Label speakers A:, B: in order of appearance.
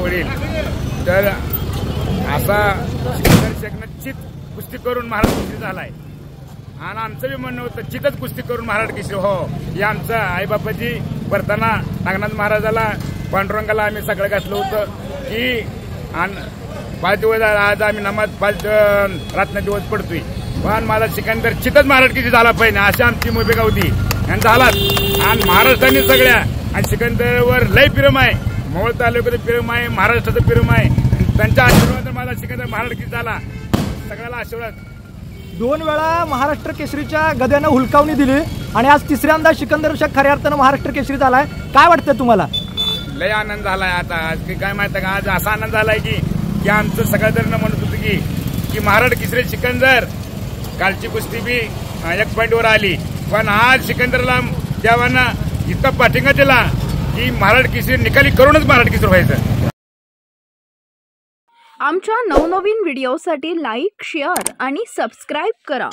A: पडेल तर असा सिकंदर शेखनं चित कुस्ती करून महाराष्ट्र केसरी झालाय आणि आमचं बी म्हणणं होतं चितच कुस्ती करून महाराष्ट्र केसरी हो हे आमचं आईबापाची परताना नागनाथ महाराजाला पांडुरंगाला आम्ही सगळं घातलं होतं की 5 दिवस आज आम्ही नमाज 5 रात्र दिवस पडतोय पण माझा सिकंदर चितच महाराष्ट्र केसरी झाला पाहिजे अशी आमची भूमिका होती आणि झालाच आणि महाराष्ट्राने सगळ्या आणि सिकंदरवर लय प्रेम आहे मोहोळ तालुक्याचं प्रेम आहे महाराष्ट्राचं प्रेम आहे त्यांच्या आशीर्वादाने माझा सिकंदर महाराष्ट्र केसरी झाला सगळ्याला आशीर्वाद
B: 2 वेळा महाराष्ट्र केसरीच्या गद्यानं हुलकावणी दिली आणि आज तिसऱ्यांदा सिकंदर शेख खऱ्या अर्थानं महाराष्ट्र केसरी झालाय काय वाटतं तुम्हाला
A: लय आनंद झालाय आता काय माहिती आहे का आज असा आनंद झालाय की आमचं सगळं जण म्हणत होतं की महाराष्ट्र केसरी सिकंदर कालची कुस्ती बी 1 पॉईंटवर आली पण आज सिकंदरला देवानं इतका पाठिंबा दिला की महाराष्ट्र केसरी निकाली करूनच महाराष्ट्र केसरी व्हायचं।
C: आमच्या नवनवीन व्हिडिओसाठी लाईक शेअर आणि सबस्क्राईब करा।